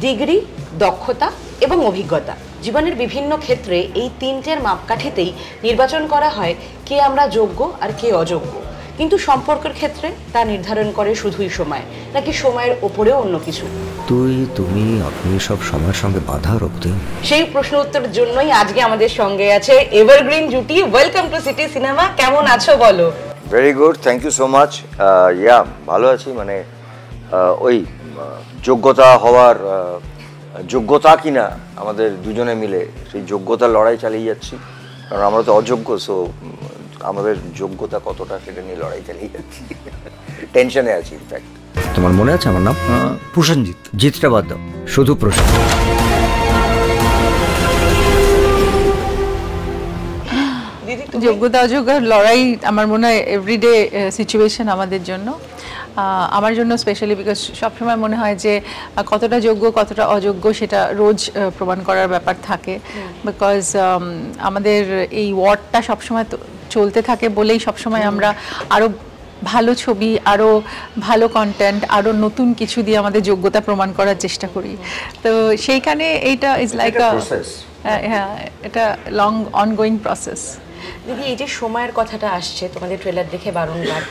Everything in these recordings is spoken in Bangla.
ডিগ্রি, দক্ষতা এবং অভিজ্ঞতা। জীবনের বিভিন্ন ক্ষেত্রে এই তিনটের মাপকাঠিতেই নির্বাচন করা হয় কে আমরা যোগ্য আর কে অযোগ্য। কিন্তু সম্পর্কের ক্ষেত্রে তা নির্ধারণ করে শুধুই সময়, নাকি সময়ের ওপরেও অন্য কিছু? তুমি আপনি সব সময়ের সঙ্গে বাধা রাখতে। সেই প্রশ্ন উত্তরের জন্যই আজকে আমাদের সঙ্গে আছে এভারগ্রিন জুটি। Welcome to city cinema. কেমন আছো বলো? Very good, thank you so much. ভালো আছি। মানে ওই যোগ্যতা হওয়ার যোগ্যতা কিনা আমাদের দুজনে মিলে সেই যোগ্যতার লড়াই চালিয়ে যাচ্ছি, কারণ আমরা তো অযোগ্য। সো আমাদের যোগ্যতা কতটা সেটা নিয়ে লড়াই চালিয়ে যাচ্ছি। টেনশনে আছি। ইনফ্যাক্ট তোমার মনে আছে আমার নাম? প্রসেনজিৎ। জিতটা বাদ দাও, শুধু প্রসেনজিৎ। যোগ্যতা অযোগ্যতার লড়াই আমার মনে হয় এভরিডে সিচুয়েশন আমাদের জন্য, আমার জন্য স্পেশালি, বিকজ সবসময় মনে হয় যে কতটা যোগ্য কতটা অযোগ্য সেটা রোজ প্রমাণ করার ব্যাপার থাকে। বিকজ আমাদের এই ওয়ারটা সবসময় চলতে থাকে বলেই সবসময় আমরা আরও ভালো ছবি, আরও ভালো কন্টেন্ট, আরও নতুন কিছু দিয়ে আমাদের যোগ্যতা প্রমাণ করার চেষ্টা করি। তো সেইখানে এইটা ইজ লাইক হ্যাঁ, এটা লং অনগোয়িং প্রসেস। দিদি, এই যে সময়ের কথাটা আসছে তোমাদের ট্রেলার দেখে বারংবার,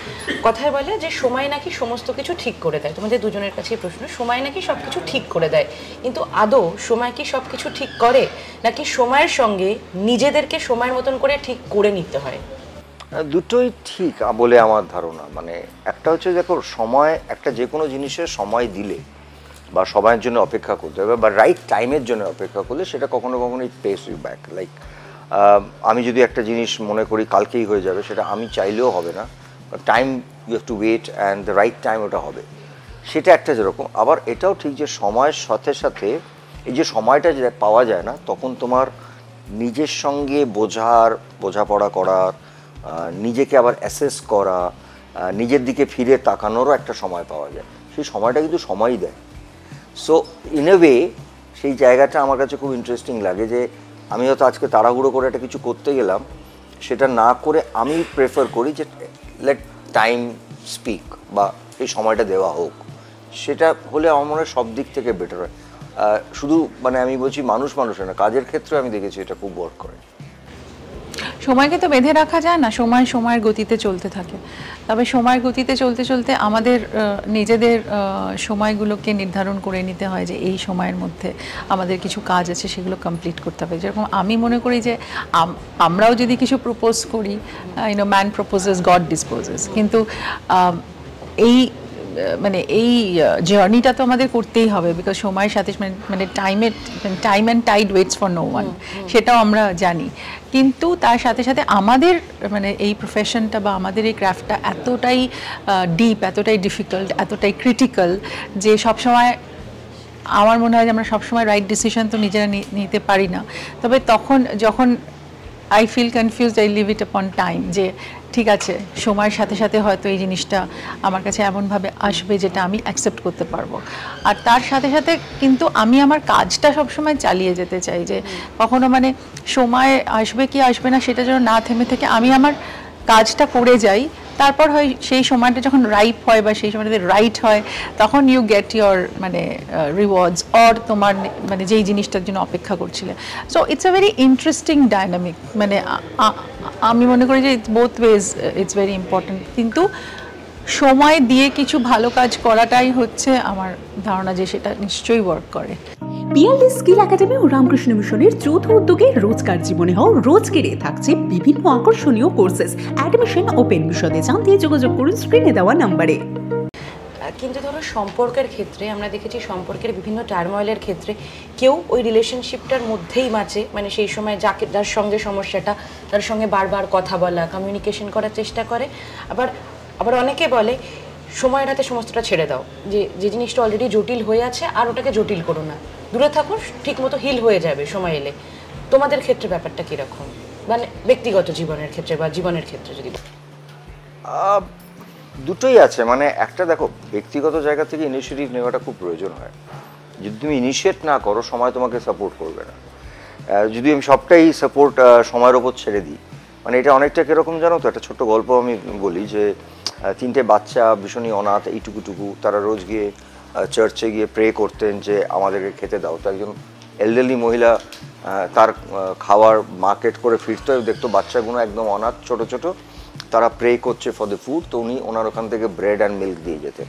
কথায় বলে যে সময় নাকি সমস্ত কিছু ঠিক করে দেয়। তোমাদের দুজনের কাছেই প্রশ্ন, সময় নাকি সব কিছু ঠিক করে দেয়, কিন্তু আদৌ সময় কি সব কিছু ঠিক করে, নাকি সময়ের সঙ্গে নিজেদেরকে সময়ের মতন করে ঠিক করে নিতে হয়? দুটোই ঠিক বলে আমার ধারণা। মানে একটা হচ্ছে, দেখো, সময় একটা যে কোনো জিনিসের সময় দিলে বা সময়ের জন্য অপেক্ষা করতে হবে বা রাইট টাইমের জন্য অপেক্ষা করলে সেটা কখনো কখনো ইট পেস ইউ ব্যাক। লাইক আমি যদি একটা জিনিস মনে করি কালকেই হয়ে যাবে, সেটা আমি চাইলেও হবে না। Time, you have to wait and the right time ওটা হবে। সেটা একটা যেরকম। আবার এটাও ঠিক যে সময়ের সাথে সাথে এই যে সময়টা যে পাওয়া যায় না, তখন তোমার নিজের সঙ্গে বোঝাপড়া করার, নিজেকে আবার অ্যাসেস করা, নিজের দিকে ফিরে তাকানোরও একটা সময় পাওয়া যায়। সেই সময়টা কিন্তু সময়ই দেয়। সো ইন এ ওয়ে সেই জায়গাটা আমার কাছে খুব ইন্টারেস্টিং লাগে যে আমি হয়তো আজকে তাড়াহুড়ো করে একটা কিছু করতে গেলাম, সেটা না করে আমি প্রেফার করি যে লেট টাইম স্পিক, বা এই সময়টা দেওয়া হোক। সেটা হলে আমার মনে হয় সব দিক থেকে বেটার হয়। শুধু মানে আমি বলছি মানুষের না, কাজের ক্ষেত্রে আমি দেখেছি এটা খুব ওয়ার্ক করে। সময়কে তো বেঁধে রাখা যায় না, সময়ের গতিতে চলতে থাকে। তবে সময়ের গতিতে চলতে চলতে আমাদের নিজেদের সময়গুলোকে নির্ধারণ করে নিতে হয় যে এই সময়ের মধ্যে আমাদের কিছু কাজ আছে, সেগুলো কমপ্লিট করতে হবে। যেরকম আমি মনে করি যে আমরাও যদি কিছু প্রপোজ করি, ম্যান প্রপোজেস গড ডিসপোজেস, কিন্তু এই মানে এই জার্নিটা তো আমাদের করতেই হবে, বিকজ সময়ের সাথে মানে time and tide waits for no one, সেটাও আমরা জানি। কিন্তু তার সাথে সাথে আমাদের মানে এই প্রফেশনটা বা আমাদের এই ক্রাফটটা এতটাই ডিপ, এতটাই ডিফিকাল্ট, এতটাই ক্রিটিক্যাল যে সবসময় আমার মনে হয় যে আমরা সবসময় রাইট ডিসিশন তো নিজেরা নিতে পারি না। তবে তখন যখন I feel confused, I leave it upon time, যে ঠিক আছে, সময়ের সাথে সাথে হয়তো এই জিনিসটা আমার কাছে এমনভাবে আসবে যেটা আমি অ্যাকসেপ্ট করতে পারবো। আর তার সাথে সাথে কিন্তু আমি আমার কাজটা সবসময় চালিয়ে যেতে চাই, যে কখনো মানে সময় আসবে কি আসবে না সেটা যেন না থেমে থেকে আমি আমার কাজটা করে যাই। তারপর হয় সেই সময়টা যখন রাইপ হয় বা সেই সময়টাতে রাইট হয়, তখন ইউ গেট ইয়োর মানে রিওয়ার্ডস অর তোমার মানে যেই জিনিসটার জন্য অপেক্ষা করছিলে। So it's a very interesting dynamic. মানে আমি মনে করি যে both wedge it's very important, কিন্তু সময় দিয়ে কিছু ভালো কাজ করাটাই হচ্ছে আমার ধারণা যে সেটা নিশ্চয়ই ওয়ার্ক করে। পিএলডি স্কিল একাডেমি ও রামকৃষ্ণ মিশনের যৌথ উদ্যোগে রোজকার জীবনে হও রোজকেরে থাকছে বিভিন্ন আকর্ষণীয় কোর্সেস। Admission open. বিশদে জানতে যোগাযোগ করুন স্ক্রিনে দেওয়া নম্বরে। কিন্তু ধরো সম্পর্কের ক্ষেত্রে আমরা দেখেছি, সম্পর্কের বিভিন্ন টার্ময়েলের ক্ষেত্রে কেউ ওই রিলেশনশিপটার মধ্যেই বাঁচে, মানে সেই সময় যার সঙ্গে সমস্যাটা তার সঙ্গে বারবার কথা বলা, কমিউনিকেশন করার চেষ্টা করে। আবার অনেকে বলে সময়ের হাতে সমস্তটা ছেড়ে দাও, যে জিনিসটা অলরেডি জটিল হয়ে আছে আর ওটাকে জটিল করো না, দূরে থাকো, ঠিক মতো হিল হয়ে যাবে সময় এলে। তোমাদের ক্ষেত্রে ব্যাপারটা কীরকম, মানে ব্যক্তিগত জীবনের ক্ষেত্রে বা জীবনের ক্ষেত্রে যদি? দুটোই আছে। মানে একটা, দেখো, ব্যক্তিগত জায়গা থেকে ইনিশিয়েটিভ নেওয়াটা খুব প্রয়োজন হয়। যদি তুমি ইনিশিয়েট না করো, সময় তোমাকে সাপোর্ট করবে না। যদি আমি সবটাই সাপোর্ট সময়ের ওপর ছেড়ে দিই, মানে এটা অনেকটা কীরকম জানো তো, একটা ছোট্ট গল্প আমি বলি যে 3টে বাচ্চা ভীষণই অনাথ, এইটুকুটুকু, তারা রোজ গিয়ে চার্চে গিয়ে প্রে করতেন যে আমাদেরকে খেতে দাও। তো একজন এলডারলি মহিলা তার খাওয়ার মার্কেট করে ফিরতে দেখতো বাচ্চাগুলো একদম অনাথ ছোট ছোট, তারা প্রে করছে ফর দ্য ফুড, তো উনি ওনার ওখান থেকে ব্রেড অ্যান্ড মিল্ক দিয়ে যেতেন।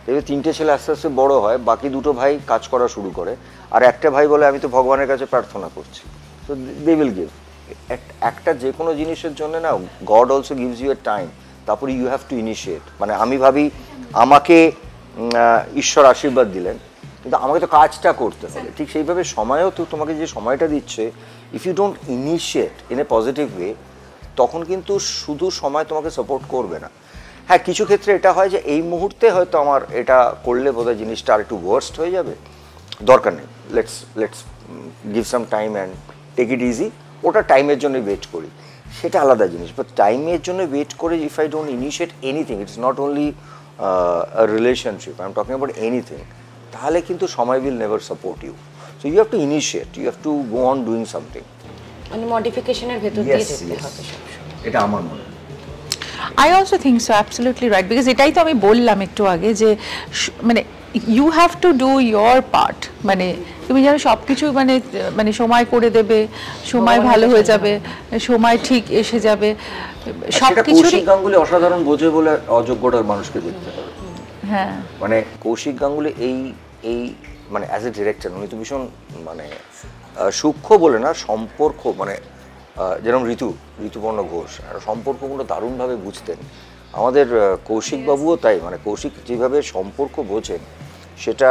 এবার 3টে ছেলে আস্তে আস্তে বড় হয়, বাকি 2টো ভাই কাজ করা শুরু করে, আর একটা ভাই বলে আমি তো ভগবানের কাছে প্রার্থনা করছি। তো দে উইল গিভ। একটা যে কোনো জিনিসের জন্য না, God also gives you a time, তারপরে ইউ হ্যাভ টু ইনিশিয়েট। মানে আমি ভাবি আমাকে ঈশ্বর আশীর্বাদ দিলেন, কিন্তু আমাকে তো কাজটা করতে হবে। ঠিক সেইভাবে সময়ও তো তোমাকে যে সময়টা দিচ্ছে, if you don't initiate in a positive way, তখন কিন্তু শুধু সময় তোমাকে সাপোর্ট করবে না। হ্যাঁ, কিছু ক্ষেত্রে এটা হয় যে এই মুহূর্তে হয়তো আমার এটা করলে বোধহয় জিনিসটা আর একটু ওয়ার্স্ট হয়ে যাবে, দরকার নেই, let's give some time and take it easy. ওটা টাইমের জন্য ওয়েট করি, সেটা আলাদা জিনিস। বাট টাইমের জন্য ওয়েট করে if I don't initiate anything, it's not only a relationship, I am talking about anything, তাহলে কিন্তু সময় will never support you. So you have to initiate, you have to go on doing something. মানে মডিফিকেশনের ভেতর দিয়ে যেতে হবে সবসময়, এটা আমার মনে হয়। I also think so, absolutely right, because এটাই তো আমি বললাম একটু আগে যে মানে you have to do your part. মানে তুমি যেন সব কিছু মানে সময় করে দেবে, সময় ভালো হয়ে যাবে, সময় ঠিক এসে যাবে, সব কিছুরই। কৌশিক গাঙ্গুলি অসাধারণ বোঝে বলে অযোগ্যটার মানুষকে দেখতে হবে। হ্যাঁ, মানে কৌশিক গাঙ্গুলি এই মানে অ্যাজ এ ডিরেক্টর উনি তো ভীষণ মানে সূক্ষ্ম বলে না, সম্পর্ক মানে যেরকম ঋতুপর্ণ ঘোষ সম্পর্কগুলো দারুণভাবে বুঝতেন। আমাদের কৌশিকবাবুও তাই, মানে কৌশিক যেভাবে সম্পর্ক বোঝেন, সেটা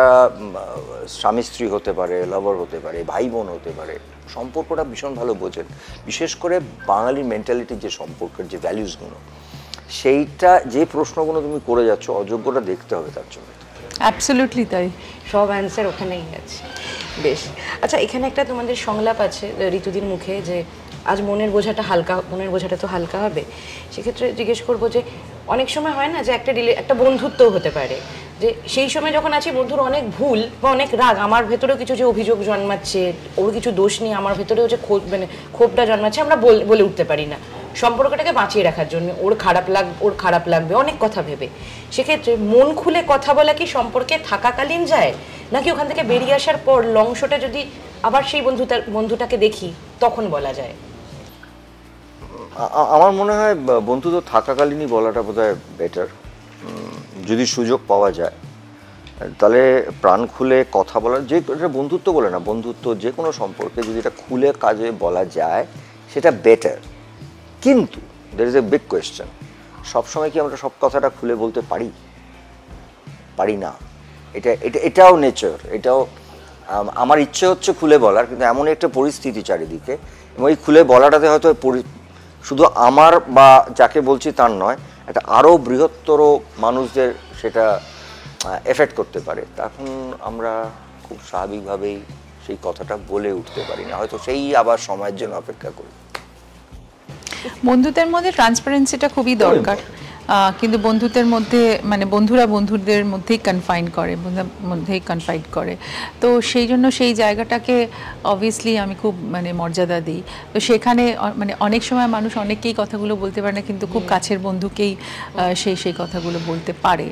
স্বামী স্ত্রী হতে পারে, লাভার হতে পারে, ভাই বোন হতে পারে, সম্পর্কটা ভীষণ ভালো বোঝেন। বিশেষ করে বাঙালি মেন্টালিটির যে সম্পর্কের যে ভ্যালুসগুলো, সেইটা যে প্রশ্নগুলো তুমি করে যাচ্ছ, অযোগ্যটা দেখতে হবে তার জন্য। অ্যাবসলিউটলি তাই, সব অ্যান্সার ওখানেই আছে। বেশ, আচ্ছা, এখানে একটা তোমাদের সংলাপ আছে ঋতুদির মুখে যে আজ মনের বোঝাটা তো হালকা হবে। সেক্ষেত্রে জিজ্ঞেস করবো যে অনেক সময় হয় না যে একটা বন্ধুত্বও হতে পারে, যে সেই সময় যখন আছি বন্ধুর অনেক ভুল বা অনেক রাগ, আমার ভেতরেও কিছু যে অভিযোগ জন্মাচ্ছে, ওর কিছু দোষ নিয়ে আমার ভেতরেও যে ক্ষোভটা জন্মাচ্ছে, আমরা বলে উঠতে পারি না সম্পর্কটাকে বাঁচিয়ে রাখার জন্য। ওর খারাপ লাগবে অনেক কথা ভেবে। সেক্ষেত্রে মন খুলে কথা বলা কি সম্পর্কে থাকাকালীন যায়, নাকি ওখান থেকে বেরিয়ে আসার পর লংশটা যদি আবার সেই বন্ধুটাকে দেখি তখন বলা যায়? আমার মনে হয় বন্ধুত্ব থাকাকালীনই বলাটা বোধহয় বেটার। যদি সুযোগ পাওয়া যায় তাহলে প্রাণ খুলে কথা বলার, যে এটা বন্ধুত্ব বলে না, বন্ধুত্ব যে কোনো সম্পর্কে যদি এটা খুলে কাজে বলা যায় সেটা বেটার। কিন্তু there is a big question, সবসময় কি আমরা সব কথাটা খুলে বলতে পারি না। এটাও নেচার, এটাও আমার ইচ্ছে হচ্ছে খুলে বলার, কিন্তু এমন একটা পরিস্থিতি চারিদিকে, এবং এই খুলে বলাটাতে হয়তো শুধু আমার বা যাকে বলছি তার নয়, একটা আরও বৃহত্তর মানুষদের সেটা এফেক্ট করতে পারে। তখন আমরা খুব স্বাভাবিকভাবেই সেই কথাটা বলে উঠতে পারি না, হয়তো সেই আবার সময়ের জন্য অপেক্ষা করি। বন্ধুদের মধ্যে ট্রান্সপারেন্সিটা খুবই দরকার, কিন্তু বন্ধুদের মধ্যে মানে বন্ধুরা বন্ধুদের মধ্যেই কনফাইড করে। তো সেই জন্য সেই জায়গাটাকে অবভিয়াসলি আমি খুব মানে মর্যাদা দিই। তো সেখানে মানে অনেক সময় মানুষ অনেককেই কথাগুলো বলতে পারে না, কিন্তু খুব কাছের বন্ধুকেই সেই কথাগুলো বলতে পারে।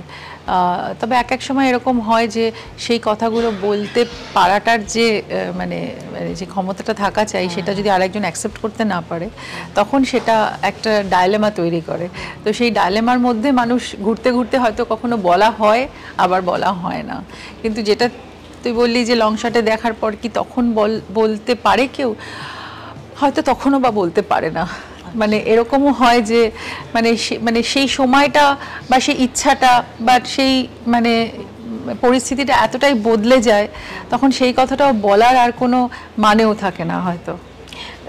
তবে এক সময় এরকম হয় যে সেই কথাগুলো বলতে পারাটার যে মানে যে ক্ষমতাটা থাকা চাই, সেটা যদি আরেকজন অ্যাকসেপ্ট করতে না পারে, তখন সেটা একটা ডায়লেমা তৈরি করে। তো সেই ডায়লেমার মধ্যে মানুষ ঘুরতে ঘুরতে হয়তো কখনো বলা হয়, আবার বলা হয় না। কিন্তু যেটা তুই বললি যে লং শটে দেখার পর কি তখন বলতে পারে কেউ, হয়তো তখনও বা বলতে পারে না। মানে এরকমও হয় যে মানে সেই সময়টা বা সেই ইচ্ছাটা বা সেই মানে পরিস্থিতিটা এতটাই বদলে যায়, তখন সেই কথাটাও বলার আর কোনো মানেও থাকে না হয়তো।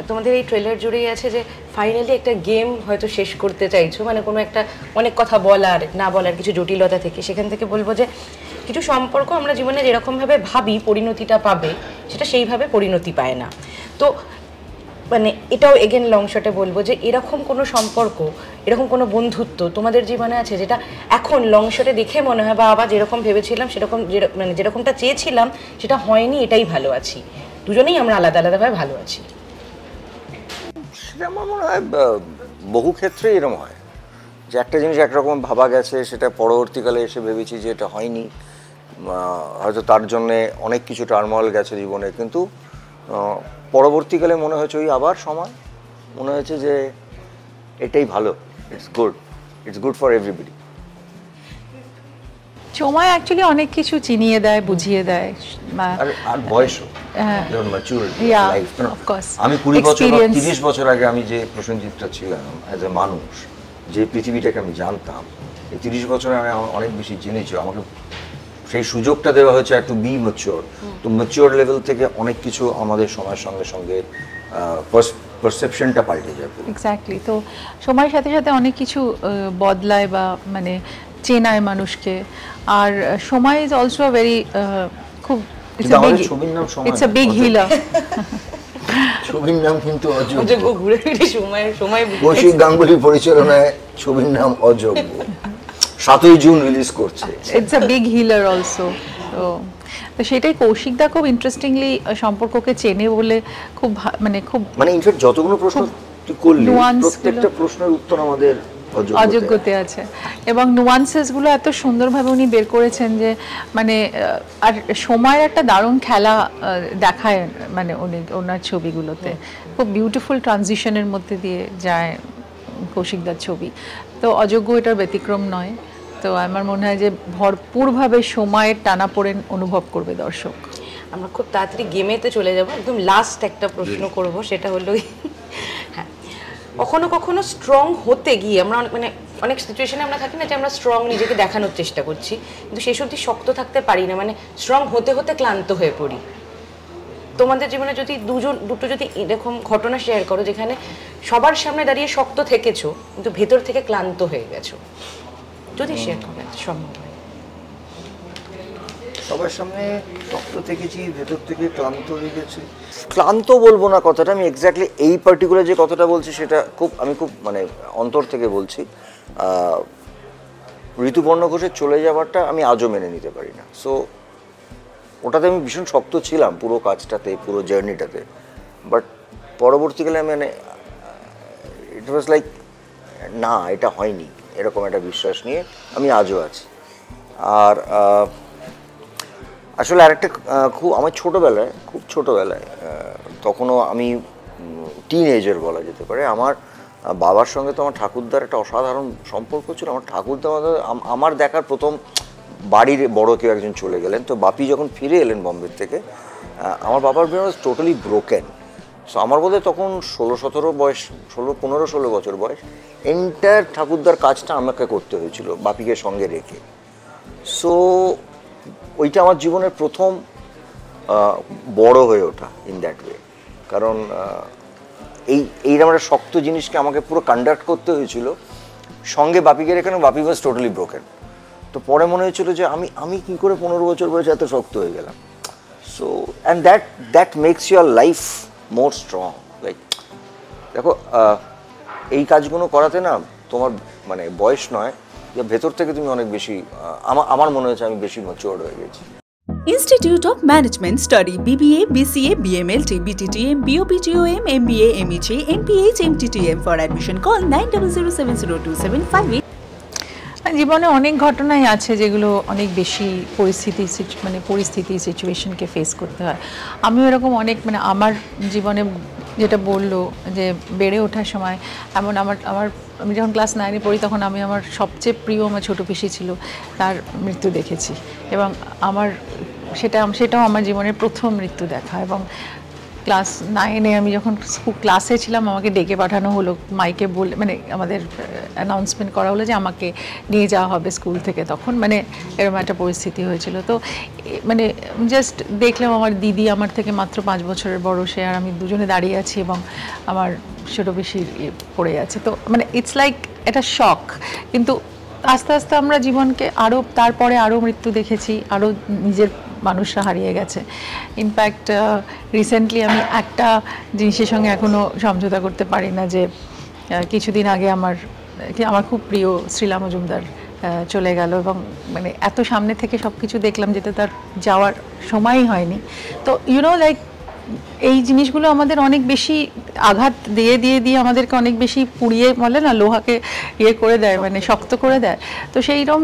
তোমাদের এই ট্রেলার জুড়েই আছে যে ফাইনালি একটা গেম হয়তো শেষ করতে চাইছো, মানে কোনো একটা অনেক কথা বলার না বলার কিছু জটিলতা থেকে, সেখান থেকে বলবো যে কিছু সম্পর্ক আমরা জীবনে যেরকমভাবে ভাবি পরিণতিটা পাবে, সেটা সেইভাবে পরিণতি পায় না। তো মানে এটাও এগেন লং শটে বলবো যে এরকম কোনো সম্পর্ক, এরকম কোনো বন্ধুত্ব তোমাদের জীবনে আছে যেটা এখন লং শটে দেখে মনে হয় বা আবার যেরকম ভেবেছিলাম সেরকম মানে যেরকমটা চেয়েছিলাম সেটা হয়নি, এটাই ভালো আছি, দুজনেই আমরা আলাদা আলাদাভাবে ভালো আছি? সেটা আমার মনে হয় বহু ক্ষেত্রে এরকম হয় যে একটা জিনিস একরকম ভাবা গেছে, সেটা পরবর্তীকালে এসে ভেবেছি যে এটা হয়নি, হয়তো তার জন্যে অনেক কিছু টার্মোইল গেছে জীবনে, কিন্তু পরবর্তীকালে মনে হয়েছে ওই আবার সময় মনে হয়েছে যে এটাই ভালো, ইটস গুড ফর এভরিবডি। সময় অ্যাকচুয়ালি অনেক কিছু চিনিয়ে দেয়, বুঝিয়ে দেয়, আর বয়সও যেমন maturity Yeah, life. of course. আমি 20 বছর Experience. 30 বছর আগে আমি যে প্রসেনজিৎটা ছিলাম অ্যাজ এ মানুষ, যে পৃথিবীটাকে আমি জানতাম, এই 30 বছরে আমি অনেক বেশি জেনেছি। আমাকে সেই সুযোগটা দেওয়া হয়েছে টু বি ম্যাচিওর। তো ম্যাচিওর লেভেল থেকে অনেক কিছু আমাদের সময়ের সঙ্গে সঙ্গে পারসেপশনটা পাল্টে যাবে। এক্স্যাক্টলি। তো সময়ের সাথে সাথে অনেক কিছু বদলায় বা মানে চেনায় মানুষকে। আর সময় ইজ অলসো ভেরি খুব ছবির নাম সময়, ইটস আ বিগ হিলার। ছবির নাম কিন্তু অযোগ্য, ঘুরে ফিরে সময় কৌশিক গাঙ্গুলির পরিচালনায় ছবির নাম অযোগ্য, 7ই জুন রিলিজ করছে। It's a big healer also. তো সেটাই কৌশিকদা খুব ইন্টারেস্টিংলি সম্পর্ককে চেনে বলে খুব মানে ইনফ্যাক্ট যতগুলো প্রশ্ন তুই করলি nuance প্রত্যেকটা প্রশ্নের উত্তর আমাদের অযোগ্যতে আছে, এবং নুয়ান্সেস গুলো এত সুন্দরভাবে উনি বের করেছেন যে মানে আর সময়ের একটা দারুণ খেলা দেখায় মানে উনি ওনার ছবিগুলোতে। খুব বিউটিফুল ট্রানজিশনের মধ্যে দিয়ে যায় কৌশিকদার ছবি। তো অযোগ্য এটার ব্যতিক্রম নয়। তো আমার মনে হয় যে ভরপুরভাবে সময়ের টানাপোড়েন অনুভব করবে দর্শক। আমরা খুব তাড়াতাড়ি গেমেতে চলে যাব। একদম লাস্ট একটা প্রশ্ন করব, সেটা হলো হ্যাঁ, কখনো কখনো স্ট্রং হতে গিয়ে আমরা মানে অনেক সিচুয়েশনে আমরা থাকি না যে আমরা স্ট্রং নিজেকে দেখানোর চেষ্টা করছি, কিন্তু শেষ অবধি শক্ত থাকতে পারি না, মানে স্ট্রং হতে হতে ক্লান্ত হয়ে পড়ি। তোমাদের জীবনে যদি দুটো যদি এরকম ঘটনা শেয়ার করো যেখানে সবার সামনে দাঁড়িয়ে শক্ত থেকেছো কিন্তু ভেতর থেকে ক্লান্ত হয়ে গেছো, যদি শেয়ার করেন সম্ভব হয়। সবার সামনে শক্ত থেকেছি, ভেতর থেকে ক্লান্ত হয়ে গেছে। ক্লান্ত বলবো না কথাটা, আমি এক্স্যাক্টলি এই পার্টিকুলার যে কথাটা বলছি সেটা আমি খুব মানে অন্তর থেকে বলছি। ঋতুপর্ণ ঘোষের চলে যাওয়াটা আমি আজও মেনে নিতে পারি না। সো ওটাতে আমি ভীষণ শক্ত ছিলাম পুরো কাজটাতে, পুরো জার্নিটাতে, বাট পরবর্তীকালে মানে ইট ওয়াজ লাইক না, এটা হয়নি, এরকম একটা বিশ্বাস নিয়ে আমি আজও আছি। আর আসলে আরেকটা আমার খুব ছোটোবেলায় তখনও আমি টিনএজার বলা যেতে পারে, আমার বাবার সঙ্গে তো আমার ঠাকুরদার একটা অসাধারণ সম্পর্ক ছিল। আমার ঠাকুরদা আমার দেখার প্রথম বাড়ির বড় কেউ একজন চলে গেলেন, তো বাপি যখন ফিরে এলেন বম্বের থেকে, আমার বাবার brain was totally broken. So আমার বোধহয় তখন 16-17 বয়স, 15-16 বছর বয়স। এন্টায়ার ঠাকুরদার কাজটা আমাকে করতে হয়েছিল বাপিকে সঙ্গে রেখে। সো ওইটা আমার জীবনের প্রথম বড় হয়ে ওঠা ইন দ্যাট ওয়ে, কারণ এইরকম একটা শক্ত জিনিসকে আমাকে পুরো কন্ডাক্ট করতে হয়েছিল সঙ্গে বাপিকে রেখে। বাপি ওয়াজ টোটালি ব্রোকেন। তো পরে মনে হয়েছিল যে আমি কী করে 15 বছর বয়সে এত শক্ত হয়ে গেলাম। So and that makes your life more strong. Like দেখো, এই কাজগুলো করাতে না তোমার মানে বয়স নয়, যে ভেতর থেকে তুমি অনেক বেশি, আমার মনে হয়েছে আমি বেশি ম্যাচিওরড হয়ে গেছি। Institute of Management Study BBA, BCA, BMLT, BTTM, BOPTOM, MBA, MEJ, MPH, MTTM. For admission call 90070275. জীবনে অনেক ঘটনাই আছে যেগুলো অনেক বেশি পরিস্থিতি সিচুয়েশনকে ফেস করতে হয়। আমিও এরকম অনেক মানে আমার জীবনে যেটা বললো যে বেড়ে ওঠার সময় এমন আমি যখন ক্লাস 9-এ পড়ি তখন আমি আমার সবচেয়ে প্রিয় আমার ছোটো পিসি ছিল, তার মৃত্যু দেখেছি। এবং সেটাও আমার জীবনের প্রথম মৃত্যু দেখা। এবং ক্লাস 9-এ আমি যখন ক্লাসে ছিলাম আমাকে ডেকে পাঠানো হলো, মাইকে বলে মানে আমাদের অ্যানাউন্সমেন্ট করা হলো যে আমাকে নিয়ে যাওয়া হবে স্কুল থেকে। তখন মানে এরকম একটা পরিস্থিতি হয়েছিল। তো মানে জাস্ট দেখলাম আমার দিদি আমার থেকে মাত্র 5 বছরের বড়, সে আর আমি দুজনে দাঁড়িয়ে আছি এবং আমার ছোটো বেশি পড়ে আছে। তো মানে ইটস লাইক এটা শক। কিন্তু আস্তে আস্তে আমরা জীবনকে তারপরে আরও মৃত্যু দেখেছি, আরও নিজের মানুষরা হারিয়ে গেছে। ইনফ্যাক্ট রিসেন্টলি আমি একটা জিনিসের সঙ্গে এখনও সমঝোতা করতে পারি না, যে কিছুদিন আগে আমার খুব প্রিয় শ্রীলা মজুমদার চলে গেল, এবং মানে এত সামনে থেকে সব কিছু দেখলাম যেটা তার যাওয়ার সময়ই হয়নি। তো লাইক এই জিনিসগুলো আমাদের অনেক বেশি আঘাত দিয়ে দিয়ে দিয়ে আমাদেরকে অনেক বেশি পুড়িয়ে বলে না লোহাকে ইয়ে করে দেয়, মানে শক্ত করে দেয়। তো সেইরকম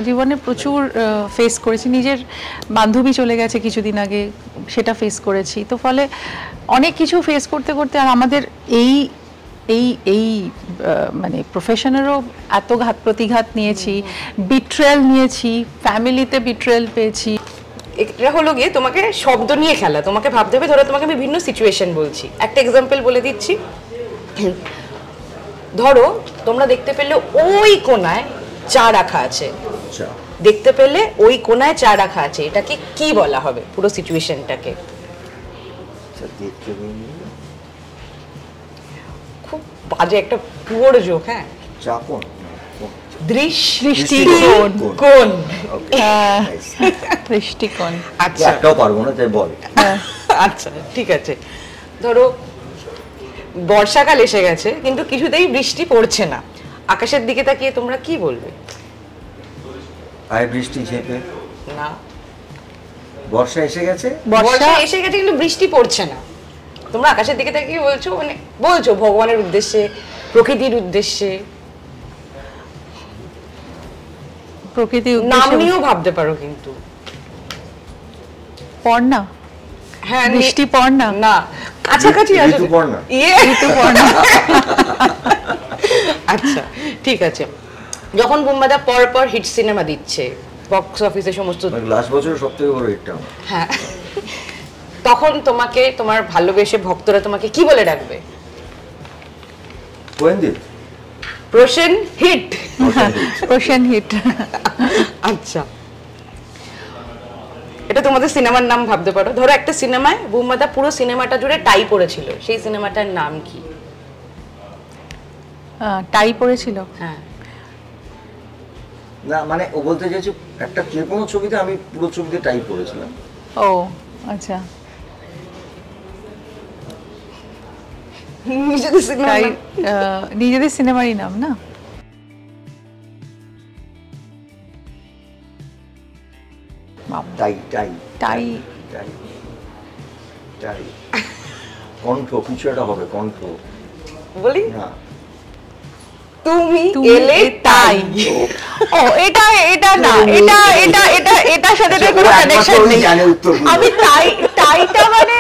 জীবনে প্রচুর ফেস করেছি। নিজের বান্ধবী চলে গেছে কিছুদিন আগে, সেটা ফেস করেছি। তো ফলে অনেক কিছু ফেস করতে করতে আর আমাদের এই এই এই মানে প্রফেশনেরও এত ঘাত প্রতিঘাত নিয়েছি, বিট্রেল নিয়েছি, ফ্যামিলিতে বিট্রেল পেয়েছি। এটা হলো গিয়ে তোমাকে শব্দ নিয়ে খেলা, তোমাকে ভাবতে হবে। ধরো তোমাকে আমি ভিন্ন সিচুয়েশন বলছি, একটা এক্সাম্পল বলে দিচ্ছি। ধরো তোমরা দেখতে পেলে ওই কোনায় চা রাখা আছে, দেখতে পেলে ওই কোনায় চা রাখা আছে, এটাকে কি বলা হবে পুরো সিচুয়েশনটাকে? খুব বাজে একটা পুয়োর জোক। হ্যাঁ, দৃষ্টিকোণ। দৃষ্টিকোণ। আচ্ছা, একটাও পারবো না তাই বল। আচ্ছা ঠিক আছে। ধরো বর্ষাকাল এসে গেছে কিন্তু কিছুতেই বৃষ্টি পড়ছে না, আকাশের দিকে তাকিয়ে তোমরা কি বলবে? আয় বৃষ্টি ঝেঁপে। না, বর্ষা এসে গেছে, বর্ষা এসে গেছে কিন্তু বৃষ্টি পড়ছে না। তোমরা আকাশের দিকে তাকিয়ে বলছো, মানে বলছো ভগবানের উদ্দেশ্যে, প্রকৃতির উদ্দেশ্যে, প্রকৃতির নাম নিয়েও ভাবতে পারো। কিন্তু পড়না, হ্যাঁ, বৃষ্টি পড়না না, কাছাকাছি আছে। ঋতুপর্ণা। ঋতুপর্ণা। আচ্ছা ঠিক আছে। যখন বুম্বাদা পর পর হিট সিনেমা দিচ্ছে বক্স অফিসে সমস্ত, লাস্ট বছরের সবথেকে বড় হিটটা, হ্যাঁ, তখন তোমাকে তোমার ভালোবেসে ভক্তরা তোমাকে কি বলে ডাকবে? কোয়েন্দিল, প্রসেন হিট। প্রসেন হিট। আচ্ছা, এটা তোমাদের সিনেমার নাম ভাবতে পারো। ধরো একটা সিনেমায় বুম্বাদা পুরো সিনেমাটা জুড়ে টাই পড়েছিল, সেই সিনেমাটার নাম কি? টাই পড়েছিল? হ্যাঁ, না মানে ও বলতে চাইছে একটা যে কোনো ছবিতে আমি পুরো ছবিতে টাই পড়েছিলাম। ও আচ্ছা, নিজেদের সিনেমা, নিজেদের সিনেমারই নাম না? টাই টাই টাই টাই টাই কণ্ঠ, কিছু একটা হবে, কণ্ঠ বলি না, তুমি তুমি এলে তাই। ও এটা এটা না, এটা এটা এটা এটার সাথে তো কোনো কানেকশন নেই। জানে উত্তরগুলো, আমি টাইটা মানে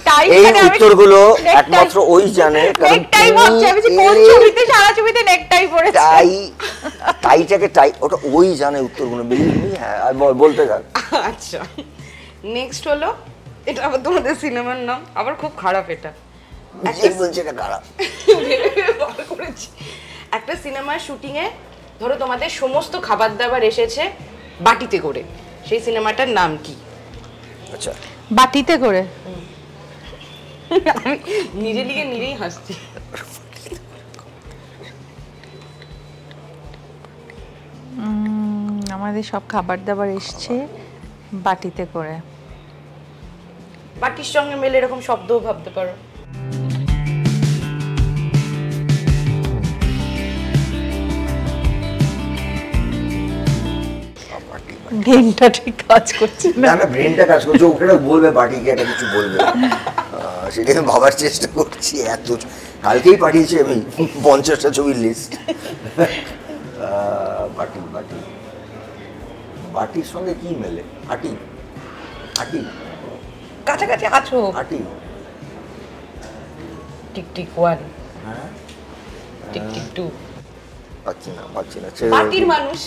টাই এই মানে আমি উত্তরগুলো একমাত্র ওই জানে, কারণ নেকটাই ভাবছি আমি যে কোন ছবিতে, সারা ছবিতে নেকটাই পড়েছে। টাই, টাইটাকে টাই, ওটা ওই জানে উত্তরগুলো। হ্যাঁ, আর বলতে থাক। আচ্ছা, নেক্সট হলো, এটা আবার তোমাদের সিনেমার নাম, আবার খুব খারাপ। এটা বলছে এটা খারাপ। বার করেছি। একটা সিনেমার শুটিং এ ধরো তোমাদের সমস্ত খাবার দাবার এসেছে বাটিতে করে, সেই সিনেমাটার নাম কি? আচ্ছা, বাটিতে করে? আমি নিজে লিখে নিজেই হাসছি। আমাদের সব খাবার দাবার এসছে বাটিতে করে। বাটির সঙ্গে মেলে এরকম শব্দও ভাবতে পারো। ব্রেনটা ঠিক কাজ করছে না। না ব্রেনটা কাজ করছে, ওখানে বলবে বাটিকে একটা কিছু বলবে, সেটা আমি ভাবার চেষ্টা করছি। এত কালকেই পাঠিয়েছি আমি 50টা ছবির লিস্ট। বাটি বাটি বাটির সঙ্গে কি মেলে? হাঁটি, হাঁটি, কাছাকাছি আছো। হাঁটি, টিকটিক 1, হ্যাঁ, টিকটিক 2, পাচ্ছি না পাচ্ছি না। বাটির মানুষ।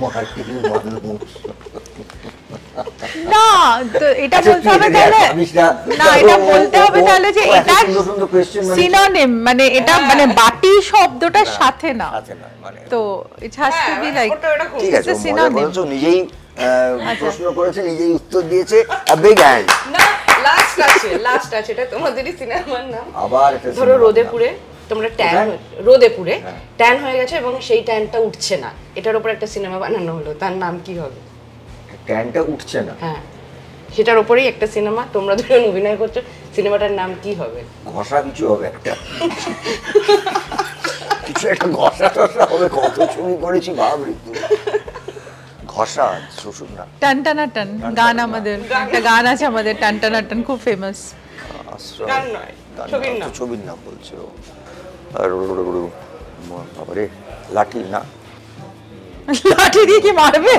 মাটির মানুষ না, তো এটা বলতে হবে তাহলে, না এটা বলতে হবে তাহলে যে এটা সিনোনিম, মানে এটা মানে বাটি শব্দটার সাথে না, তো it has to be like, ঠিক আছে, বলছো নিজেই প্রশ্ন করেছে, নিজেই উত্তর দিয়েছে। A big hand. না, লাস্ট আছে, এটা তোমাদেরই সিনেমার নাম। আবার এটা ধরো রোদেপুরে তোমরা ট্যান, রোদেপুরে ট্যান হয়ে গেছে এবং সেই ট্যানটা উঠছে না, এটার উপর একটা সিনেমা বানানো হলো, তার নাম কি হবে? ট্যানটা উঠছে না, হ্যাঁ, সেটার উপরেই একটা সিনেমা, তোমরা দুজন অভিনয় করছো, সিনেমাটার নাম কি হবে? ঘষা কিছু হবে, একটা কিছু একটা ঘষা টষা হবে। কত ছবি করেছি ভাব ঋতু, ঘষা শ্বশুর না টানটানা টান গান আমাদের একটা গান আছে আমাদের টানটানা টান খুব ফেমাস আশ্রয় গান নয়, ছবির নাম। ছবির নাম বলছে ও। আর বাবারে লাঠি না লাঠি দিয়ে কি মারবে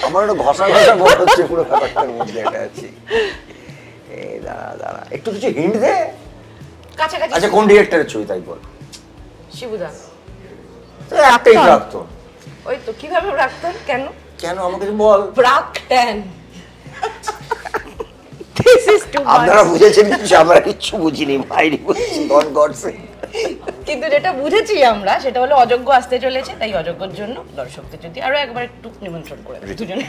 আমার একটা ঘষা ঘষা মনে হচ্ছে পুরো ব্যাপারটার মধ্যে এটা আছে। এই দাঁড়া দাঁড়া একটু কিছু হিন্ট দে। কাছাকাছি। আচ্ছা কোন ডিরেক্টরের ছবি তাই বল। শিবুদা। একটাই প্রাক্তন। ওই তো কিভাবে প্রাক্তন কেন? কেন আমাকে বল। প্রাক্তন। দিস ইজ টু মাচ আপনারা বুঝেছেন কিছু, আমরা কিচ্ছু বুঝিনি, বাইরে বুঝছি গড গডসে। কিন্তু যেটা বুঝেছি আমরা সেটা হলো অযোগ্য আসতে চলেছে, তাই অযোগ্যর জন্য দর্শকদের যদি আরো একবার একটু নিমন্ত্রণ করে দুজনে।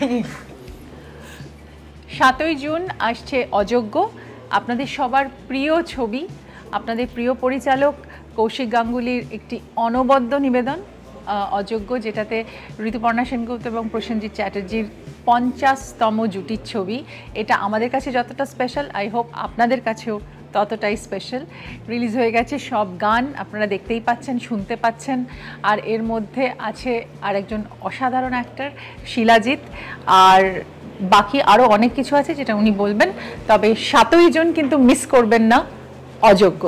7ই জুন আসছে অযোগ্য, আপনাদের সবার প্রিয় ছবি, আপনাদের প্রিয় পরিচালক কৌশিক গাঙ্গুলির একটি অনবদ্য নিবেদন অযোগ্য, যেটাতে ঋতুপর্ণা সেনগুপ্ত এবং প্রসেনজিৎ চ্যাটার্জির 50তম জুটির ছবি। এটা আমাদের কাছে যতটা স্পেশাল, আই হোপ আপনাদের কাছেও ততটাই স্পেশাল। রিলিজ হয়ে গেছে সব গান, আপনারা দেখতেই পাচ্ছেন, শুনতে পাচ্ছেন। আর এর মধ্যে আছে আরেকজন অসাধারণ অ্যাক্টর শিলাজিৎ, আর বাকি আরও অনেক কিছু আছে যেটা উনি বলবেন। তবে 7ই জুন কিন্তু মিস করবেন না অযোগ্য।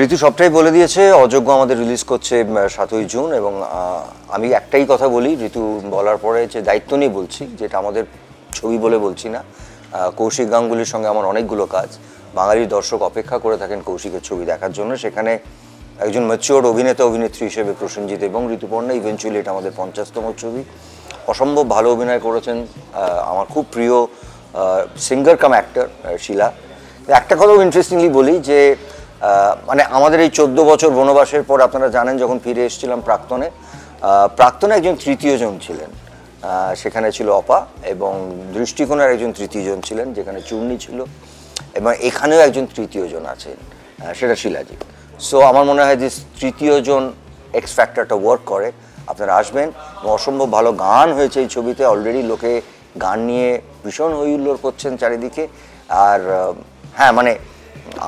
ঋতু সবটাই বলে দিয়েছে। অযোগ্য আমাদের রিলিজ করছে 7ই জুন, এবং আমি একটাই কথা বলি ঋতু বলার পরে, যে দায়িত্ব নিয়ে বলছি, যেটা আমাদের ছবি বলে বলছি না। কৌশিক গাঙ্গুলির সঙ্গে আমার অনেকগুলো কাজ, বাঙালির দর্শক অপেক্ষা করে থাকেন কৌশিকের ছবি দেখার জন্য। সেখানে একজন ম্যাচিওর অভিনেতা অভিনেত্রী হিসেবে প্রসেনজিৎ এবং ঋতুপর্ণা, ইভেনচুয়ালি এটা আমাদের 50তম ছবি। অসম্ভব ভালো অভিনয় করেছেন আমার খুব প্রিয় সিঙ্গার কাম অ্যাক্টর শিলা। একটা কথাও ইন্টারেস্টিংলি বলি যে মানে আমাদের এই 14 বছর বনবাসের পর আপনারা জানেন যখন ফিরে এসেছিলাম প্রাক্তনে একজন তৃতীয় জন ছিলেন, সেখানে ছিল অপা, এবং দৃষ্টিকোণের একজন তৃতীয় জন ছিলেন যেখানে চূর্ণী ছিল, এবং এখানেও একজন তৃতীয় জন আছেন, সেটা শিলাজিৎ। সো আমার মনে হয় যে তৃতীয় জন এক্স ফ্যাক্টরটা ওয়ার্ক করে। আপনারা আসবেন, অসম্ভব ভালো গান হয়েছে এই ছবিতে, অলরেডি লোকে গান নিয়ে ভীষণ হইহুল্লোড় করছেন চারিদিকে। আর হ্যাঁ, মানে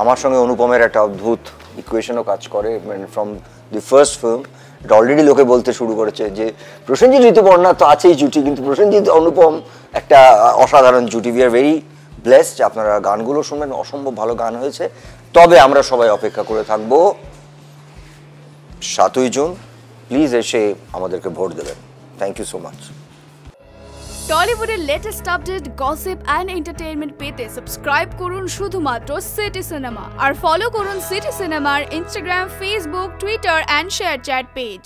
আমার সঙ্গে অনুপমের একটা অদ্ভুত ইকুয়েশনও কাজ করে, মানে ফ্রম দি ফার্স্ট ফিল্ম। এটা অলরেডি লোকে বলতে শুরু করেছে যে প্রসেনজিৎ ঋতুপর্ণা তো আছেই জুটি, কিন্তু প্রসেনজিৎ অনুপম একটা অসাধারণ জুটি। We are very blessed. আপনারা গানগুলো শুনবেন, অসম্ভব ভালো গান হয়েছে। তবে আমরা সবাই অপেক্ষা করে থাকবো 7ই জুন। প্লিজ এসে আমাদেরকে ভোট দেবেন। Thank you so much. টলিউডের latest update, gossip and entertainment পেতে সাবস্ক্রাইব করুন শুধুমাত্র সিটি সিনেমা, আর ফলো করুন সিটি সিনেমার Instagram, Facebook, Twitter and ShareChat page.